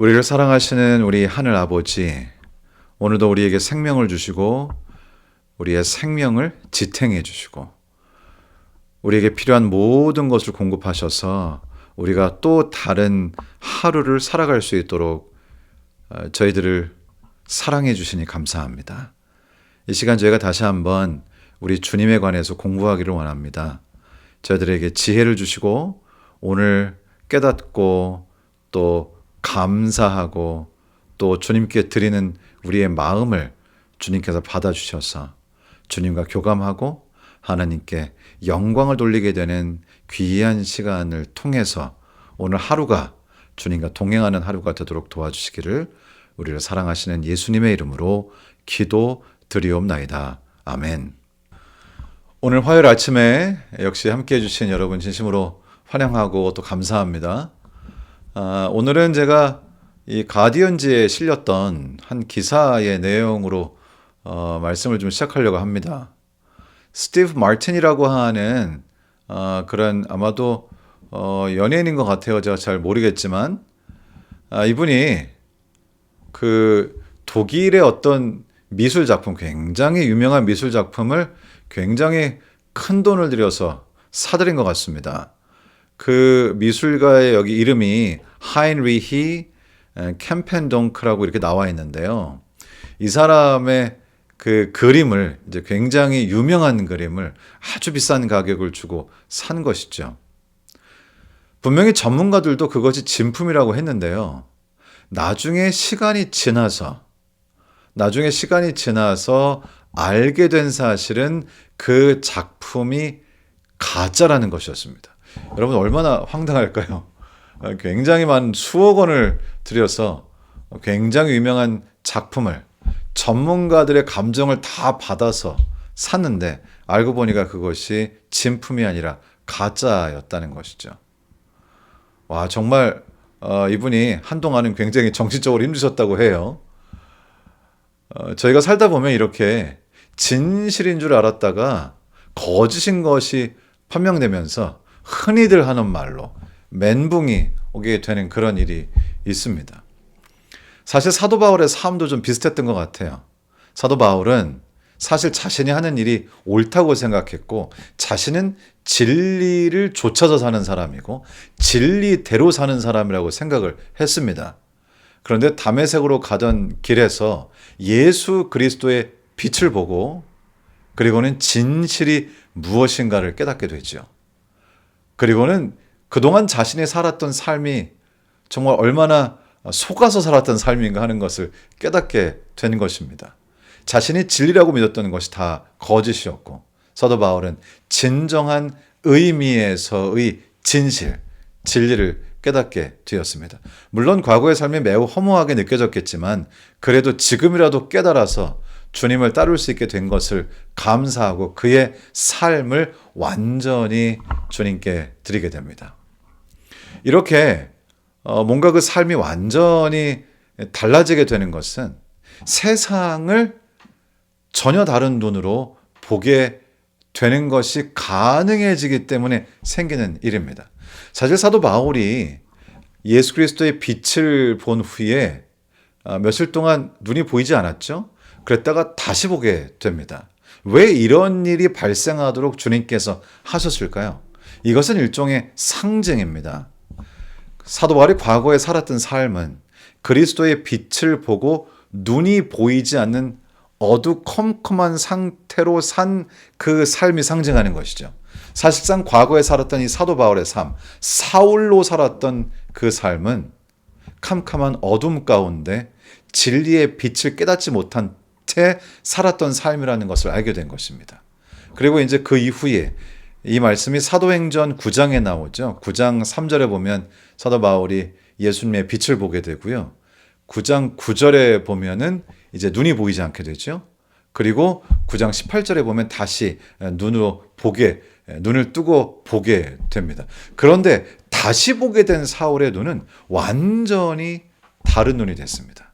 우리를 사랑하시는 우리 하늘 아버지, 오늘도 우리에게 생명을 주시고 우리의 생명을 지탱해 주시고 우리에게 필요한 모든 것을 공급하셔서 우리가 또 다른 하루를 살아갈 수 있도록 저희들을 사랑해 주시니 감사합니다. 이 시간 저희가 다시 한번 우리 주님에 관해서 공부하기를 원합니다. 저희들에게 지혜를 주시고 오늘 깨닫고 또 감사하고 또 주님께 드리는 우리의 마음을 주님께서 받아주셔서 주님과 교감하고 하나님께 영광을 돌리게 되는 귀한 시간을 통해서 오늘 하루가 주님과 동행하는 하루가 되도록 도와주시기를 우리를 사랑하시는 예수님의 이름으로 기도드리옵나이다. 아멘. 오늘 화요일 아침에 역시 함께해 주신 여러분 진심으로 환영하고 또 감사합니다. 오늘은 제가 이 가디언즈에 실렸던 한 기사의 내용으로 말씀을 좀 시작하려고 합니다. 스티브 마틴이라고 하는 그런 아마도 연예인인 것 같아요. 제가 잘 모르겠지만 이분이 그 독일의 어떤 미술 작품, 굉장히 유명한 미술 작품을 굉장히 큰 돈을 들여서 사들인 것 같습니다. 그 미술가의 여기 이름이 하인리히 캠펜동크라고 이렇게 나와 있는데요. 이 사람의 그 그림을 이제 굉장히 유명한 그림을 아주 비싼 가격을 주고 산 것이죠. 분명히 전문가들도 그것이 진품이라고 했는데요. 나중에 시간이 지나서 알게 된 사실은 그 작품이 가짜라는 것이었습니다. 여러분 얼마나 황당할까요? 굉장히 많은 수억 원을 들여서 굉장히 유명한 작품을 전문가들의 감정을 다 받아서 샀는데 알고 보니까 그것이 진품이 아니라 가짜였다는 것이죠. 와, 정말 이분이 한동안은 굉장히 정신적으로 힘드셨다고 해요. 저희가 살다 보면 이렇게 진실인 줄 알았다가 거짓인 것이 판명되면서 흔히들 하는 말로 멘붕이 오게 되는 그런 일이 있습니다. 사실 사도 바울의 삶도 좀 비슷했던 것 같아요. 사도 바울은 사실 자신이 하는 일이 옳다고 생각했고 자신은 진리를 좇아서 사는 사람이고 진리대로 사는 사람이라고 생각을 했습니다. 그런데 다메섹으로 가던 길에서 예수 그리스도의 빛을 보고 그리고는 진실이 무엇인가를 깨닫게 되죠. 그리고는 그동안 자신이 살았던 삶이 정말 얼마나 속아서 살았던 삶인가 하는 것을 깨닫게 되는 것입니다. 자신이 진리라고 믿었던 것이 다 거짓이었고 사도 바울은 진정한 의미에서의 진리를 깨닫게 되었습니다. 물론 과거의 삶이 매우 허무하게 느껴졌겠지만 그래도 지금이라도 깨달아서 주님을 따를 수 있게 된 것을 감사하고 그의 삶을 완전히 주님께 드리게 됩니다. 이렇게 뭔가 그 삶이 완전히 달라지게 되는 것은 세상을 전혀 다른 눈으로 보게 되는 것이 가능해지기 때문에 생기는 일입니다. 사실 사도 바울이 예수 그리스도의 빛을 본 후에 며칠 동안 눈이 보이지 않았죠? 그랬다가 다시 보게 됩니다. 왜 이런 일이 발생하도록 주님께서 하셨을까요? 이것은 일종의 상징입니다. 사도 바울이 과거에 살았던 삶은 그리스도의 빛을 보고 눈이 보이지 않는 어두컴컴한 상태로 산 그 삶이 상징하는 것이죠. 사실상 과거에 살았던 이 사도 바울의 삶, 사울로 살았던 그 삶은 캄캄한 어둠 가운데 진리의 빛을 깨닫지 못한 채 살았던 삶이라는 것을 알게 된 것입니다. 그리고 이제 그 이후에 이 말씀이 사도행전 9장에 나오죠. 9장 3절에 보면 사도 바울이 예수님의 빛을 보게 되고요. 9장 9절에 보면은 이제 눈이 보이지 않게 되죠. 그리고 9장 18절에 보면 다시 눈을 뜨고 보게 됩니다. 그런데 다시 보게 된 사울의 눈은 완전히 다른 눈이 됐습니다.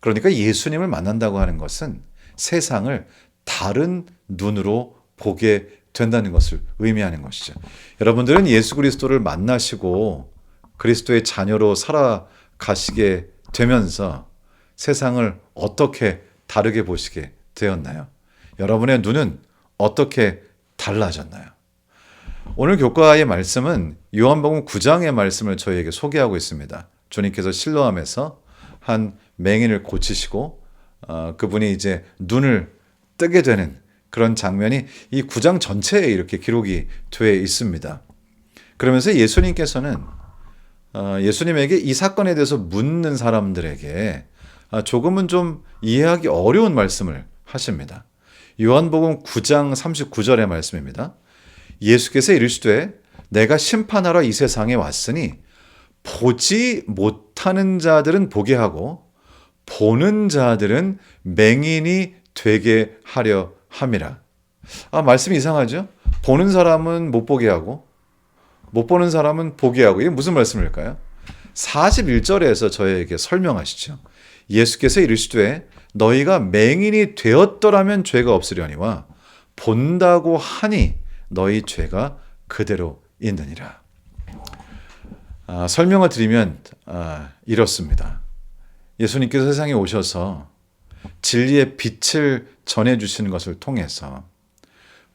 그러니까 예수님을 만난다고 하는 것은 세상을 다른 눈으로 보게 된다는 것을 의미하는 것이죠. 여러분들은 예수 그리스도를 만나시고 그리스도의 자녀로 살아 가시게 되면서 세상을 어떻게 다르게 보시게 되었나요? 여러분의 눈은 어떻게 달라졌나요? 오늘 교과의 말씀은 요한복음 9장의 말씀을 저희에게 소개하고 있습니다. 주님께서 실로암에서 한 맹인을 고치시고 그분이 이제 눈을 뜨게 되는 그런 장면이 이 9장 전체에 이렇게 기록이 되어 있습니다. 그러면서 예수님께서는 예수님에게 이 사건에 대해서 묻는 사람들에게 조금은 좀 이해하기 어려운 말씀을 하십니다. 요한복음 9장 39절의 말씀입니다. 예수께서 이르시되 내가 심판하러 이 세상에 왔으니 보지 못하는 자들은 보게 하고 보는 자들은 맹인이 되게 하려 함이라. 말씀이 이상하죠? 보는 사람은 못 보게 하고 못 보는 사람은 보게 하고, 이게 무슨 말씀일까요? 41절에서 저에게 설명하시죠. 예수께서 이르시되 너희가 맹인이 되었더라면 죄가 없으려니와 본다고 하니 너희 죄가 그대로 있느니라. 설명을 드리면 이렇습니다. 예수님께서 세상에 오셔서 진리의 빛을 전해주시는 것을 통해서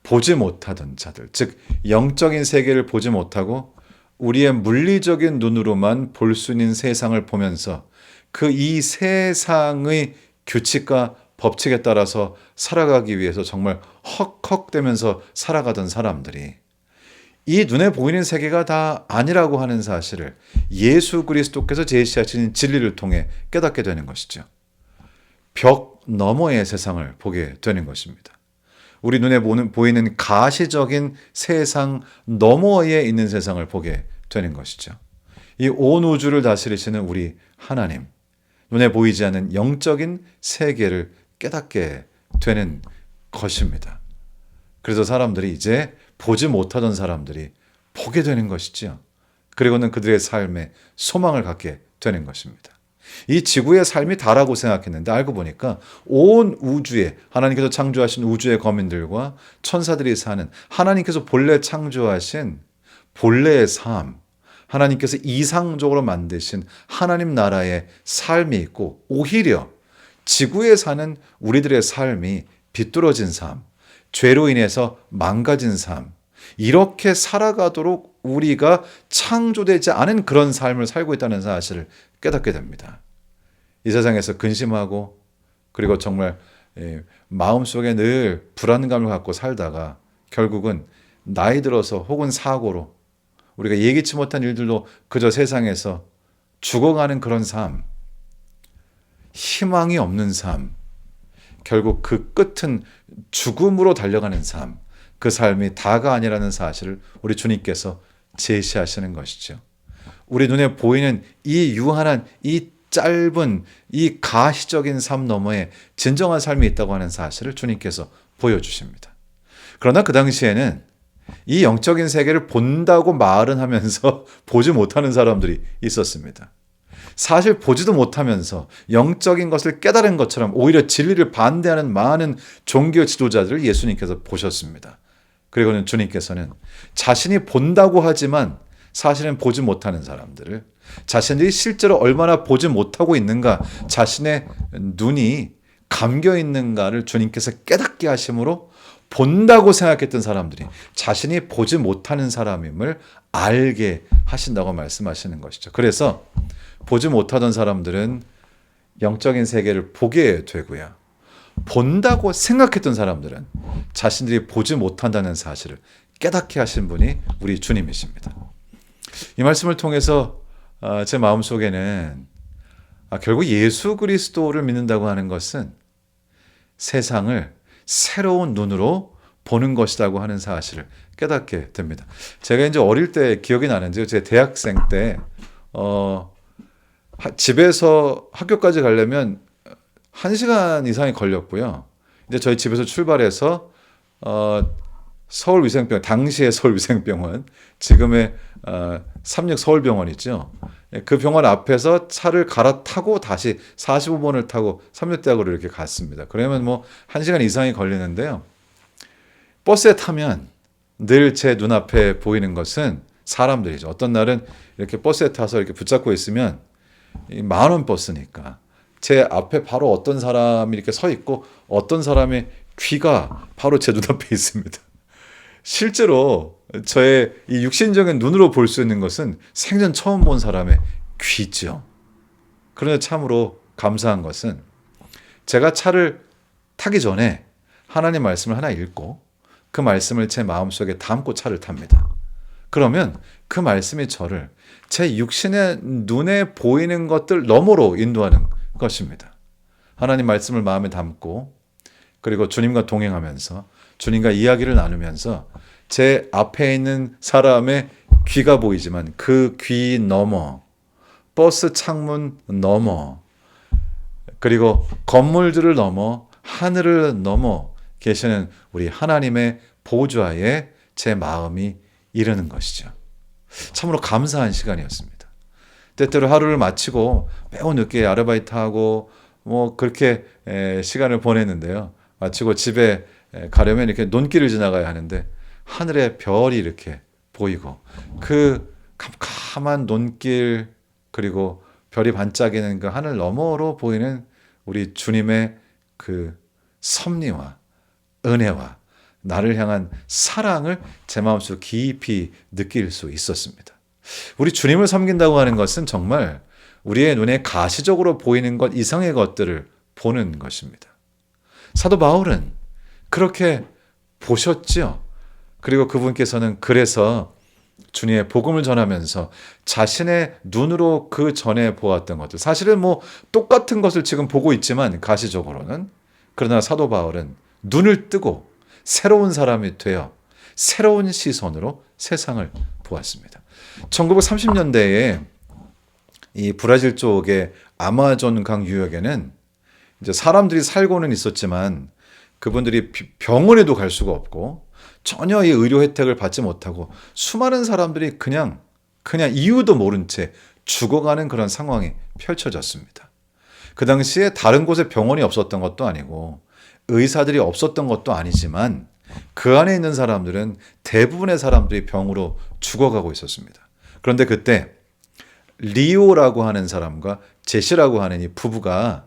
보지 못하던 자들, 즉 영적인 세계를 보지 못하고 우리의 물리적인 눈으로만 볼 수 있는 세상을 보면서 이 세상의 규칙과 법칙에 따라서 살아가기 위해서 정말 헉헉대면서 살아가던 사람들이 이 눈에 보이는 세계가 다 아니라고 하는 사실을 예수 그리스도께서 제시하신 진리를 통해 깨닫게 되는 것이죠. 벽 너머의 세상을 보게 되는 것입니다. 우리 눈에 보이는 가시적인 세상 너머에 있는 세상을 보게 되는 것이죠. 이 온 우주를 다스리시는 우리 하나님, 눈에 보이지 않는 영적인 세계를 깨닫게 되는 것입니다. 그래서 사람들이 이제 보지 못하던 사람들이 보게 되는 것이죠. 그리고는 그들의 삶에 소망을 갖게 되는 것입니다. 이 지구의 삶이 다라고 생각했는데 알고 보니까 온 우주에 하나님께서 창조하신 우주의 거민들과 천사들이 사는 하나님께서 본래 창조하신 본래의 삶, 하나님께서 이상적으로 만드신 하나님 나라의 삶이 있고 오히려 지구에 사는 우리들의 삶이 비뚤어진 삶, 죄로 인해서 망가진 삶, 이렇게 살아가도록 우리가 창조되지 않은 그런 삶을 살고 있다는 사실을 깨닫게 됩니다. 이 세상에서 근심하고 그리고 정말 마음속에 늘 불안감을 갖고 살다가 결국은 나이 들어서 혹은 사고로 우리가 예기치 못한 일들로 그저 세상에서 죽어가는 그런 삶, 희망이 없는 삶, 결국 그 끝은 죽음으로 달려가는 삶, 그 삶이 다가 아니라는 사실을 우리 주님께서 제시하시는 것이죠. 우리 눈에 보이는 이 유한한, 이 짧은, 이 가시적인 삶 너머에 진정한 삶이 있다고 하는 사실을 주님께서 보여주십니다. 그러나 그 당시에는 이 영적인 세계를 본다고 말은 하면서 보지 못하는 사람들이 있었습니다. 사실 보지도 못하면서 영적인 것을 깨달은 것처럼 오히려 진리를 반대하는 많은 종교 지도자들을 예수님께서 보셨습니다. 그리고는 주님께서는 자신이 본다고 하지만 사실은 보지 못하는 사람들을, 자신들이 실제로 얼마나 보지 못하고 있는가, 자신의 눈이 감겨 있는가를 주님께서 깨닫게 하심으로 본다고 생각했던 사람들이 자신이 보지 못하는 사람임을 알게 하신다고 말씀하시는 것이죠. 그래서 보지 못하던 사람들은 영적인 세계를 보게 되고요. 본다고 생각했던 사람들은 자신들이 보지 못한다는 사실을 깨닫게 하신 분이 우리 주님이십니다. 이 말씀을 통해서 제 마음속에는 결국 예수 그리스도를 믿는다고 하는 것은 세상을 새로운 눈으로 보는 것이라고 하는 사실을 깨닫게 됩니다. 제가 이제 어릴 때 기억이 나는데요. 제 대학생 때 집에서 학교까지 가려면 1시간 이상이 걸렸고요. 이제 저희 집에서 출발해서 서울위생병원, 당시의 서울위생병원, 지금의 삼육서울병원이죠. 그 병원 앞에서 차를 갈아타고 다시 45번을 타고 삼육대학으로 이렇게 갔습니다. 그러면 뭐 1시간 이상이 걸리는데요. 버스에 타면 늘 제 눈앞에 보이는 것은 사람들이죠. 어떤 날은 이렇게 버스에 타서 이렇게 붙잡고 있으면 만 원 버스니까 제 앞에 바로 어떤 사람이 이렇게 서 있고 어떤 사람의 귀가 바로 제 눈앞에 있습니다. 실제로 저의 이 육신적인 눈으로 볼 수 있는 것은 생전 처음 본 사람의 귀죠. 그런데 참으로 감사한 것은 제가 차를 타기 전에 하나님 말씀을 하나 읽고 그 말씀을 제 마음속에 담고 차를 탑니다. 그러면 그 말씀이 저를 제 육신의 눈에 보이는 것들 너머로 인도하는 것입니다. 하나님 말씀을 마음에 담고 그리고 주님과 동행하면서 주님과 이야기를 나누면서 제 앞에 있는 사람의 귀가 보이지만 그 귀 너머, 버스 창문 너머, 그리고 건물들을 넘어 하늘을 넘어 계시는 우리 하나님의 보좌에 제 마음이 이르는 것이죠. 참으로 감사한 시간이었습니다. 때때로 하루를 마치고 매우 늦게 아르바이트하고 그렇게 시간을 보냈는데요. 마치고 집에 가려면 이렇게 논길을 지나가야 하는데 하늘에 별이 이렇게 보이고 그 캄캄한 논길 그리고 별이 반짝이는 그 하늘 너머로 보이는 우리 주님의 그 섭리와 은혜와 나를 향한 사랑을 제 마음속 깊이 느낄 수 있었습니다. 우리 주님을 섬긴다고 하는 것은 정말 우리의 눈에 가시적으로 보이는 것 이상의 것들을 보는 것입니다. 사도 바울은 그렇게 보셨죠. 그리고 그분께서는 그래서 주님의 복음을 전하면서 자신의 눈으로 그 전에 보았던 것들, 사실은 똑같은 것을 지금 보고 있지만 가시적으로는, 그러나 사도 바울은 눈을 뜨고 새로운 사람이 되어 새로운 시선으로 세상을 보았습니다. 1930년대에 이 브라질 쪽의 아마존 강 유역에는 이제 사람들이 살고는 있었지만 그분들이 병원에도 갈 수가 없고 전혀 이 의료 혜택을 받지 못하고 수많은 사람들이 그냥 이유도 모른 채 죽어가는 그런 상황이 펼쳐졌습니다. 그 당시에 다른 곳에 병원이 없었던 것도 아니고 의사들이 없었던 것도 아니지만 그 안에 있는 사람들은 대부분의 사람들이 병으로 죽어가고 있었습니다. 그런데 그때 리오라고 하는 사람과 제시라고 하는 이 부부가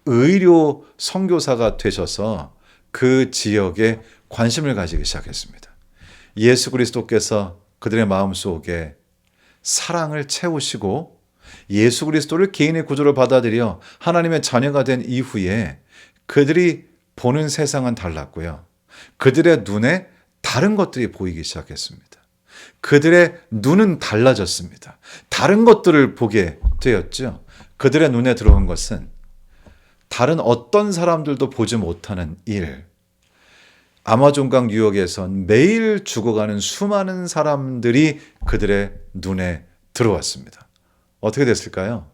의료 선교사가 되셔서 그 지역에 관심을 가지기 시작했습니다. 예수 그리스도께서 그들의 마음속에 사랑을 채우시고 예수 그리스도를 개인의 구주로 받아들여 하나님의 자녀가 된 이후에 그들이 보는 세상은 달랐고요. 그들의 눈에 다른 것들이 보이기 시작했습니다. 그들의 눈은 달라졌습니다. 다른 것들을 보게 되었죠. 그들의 눈에 들어온 것은 다른 어떤 사람들도 보지 못하는 일. 아마존강 유역에선 매일 죽어가는 수많은 사람들이 그들의 눈에 들어왔습니다. 어떻게 됐을까요?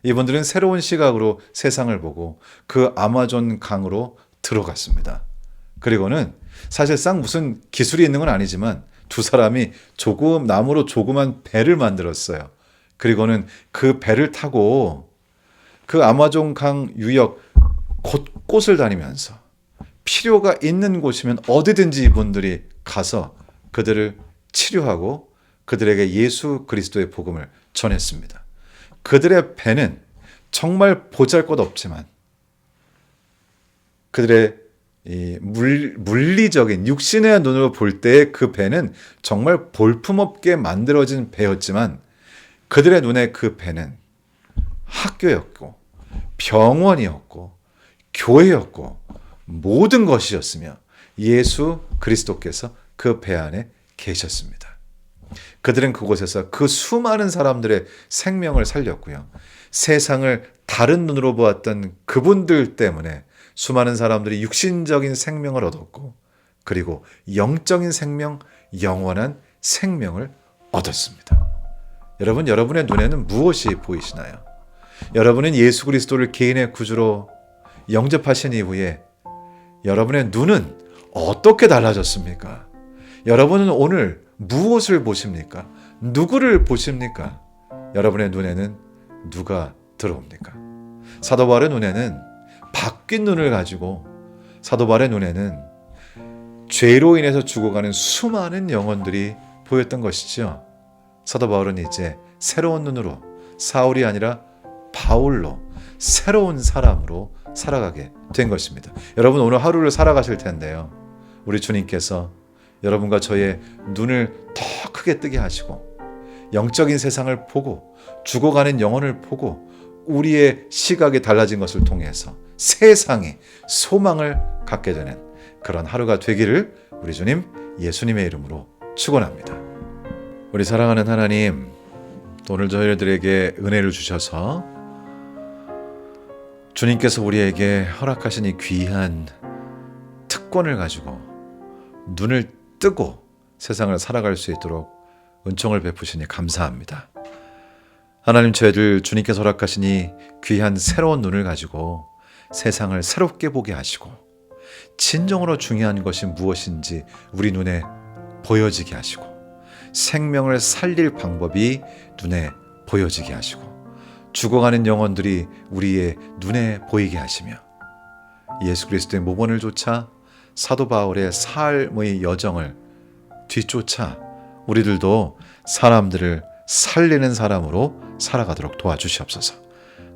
이분들은 새로운 시각으로 세상을 보고 그 아마존 강으로 들어갔습니다. 그리고는 사실상 무슨 기술이 있는 건 아니지만 두 사람이 나무로 조그만 배를 만들었어요. 그리고는 그 배를 타고 그 아마존 강 유역 곳곳을 다니면서 필요가 있는 곳이면 어디든지 이분들이 가서 그들을 치료하고 그들에게 예수 그리스도의 복음을 전했습니다. 그들의 배는 정말 보잘것없지만 그들의 이 물리적인 육신의 눈으로 볼 때의 그 배는 정말 볼품없게 만들어진 배였지만 그들의 눈에 그 배는 학교였고 병원이었고 교회였고 모든 것이었으며 예수 그리스도께서 그 배 안에 계셨습니다. 그들은 그곳에서 그 수많은 사람들의 생명을 살렸고요. 세상을 다른 눈으로 보았던 그분들 때문에 수많은 사람들이 육신적인 생명을 얻었고 그리고 영적인 생명, 영원한 생명을 얻었습니다. 여러분, 여러분의 눈에는 무엇이 보이시나요? 여러분은 예수 그리스도를 개인의 구주로 영접하신 이후에 여러분의 눈은 어떻게 달라졌습니까? 여러분은 오늘 무엇을 보십니까? 누구를 보십니까? 여러분의 눈에는 누가 들어옵니까? 사도 바울의 눈에는 바뀐 눈을 가지고 사도 바울의 눈에는 죄로 인해서 죽어가는 수많은 영혼들이 보였던 것이죠. 사도 바울은 이제 새로운 눈으로 사울이 아니라 바울로 새로운 사람으로 살아가게 된 것입니다. 여러분 오늘 하루를 살아가실 텐데요. 우리 주님께서 여러분과 저의 눈을 더 크게 뜨게 하시고 영적인 세상을 보고 죽어가는 영혼을 보고 우리의 시각이 달라진 것을 통해서 세상에 소망을 갖게 되는 그런 하루가 되기를 우리 주님 예수님의 이름으로 축원합니다. 우리 사랑하는 하나님, 오늘 저희들에게 은혜를 주셔서 주님께서 우리에게 허락하신 이 귀한 특권을 가지고 눈을 뜨고 세상을 살아갈 수 있도록 은총을 베푸시니 감사합니다. 하나님, 저희들 주님께서 허락하신 이 귀한 새로운 눈을 가지고 세상을 새롭게 보게 하시고 진정으로 중요한 것이 무엇인지 우리 눈에 보여지게 하시고 생명을 살릴 방법이 눈에 보여지게 하시고 죽어가는 영혼들이 우리의 눈에 보이게 하시며 예수 그리스도의 모본을 쫓아 사도 바울의 삶의 여정을 뒤쫓아 우리들도 사람들을 살리는 사람으로 살아가도록 도와주시옵소서.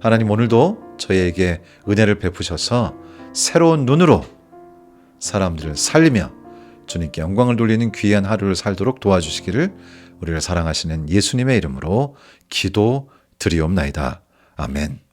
하나님, 오늘도 저희에게 은혜를 베푸셔서 새로운 눈으로 사람들을 살리며 주님께 영광을 돌리는 귀한 하루를 살도록 도와주시기를 우리를 사랑하시는 예수님의 이름으로 기도드리옵나이다. 아멘.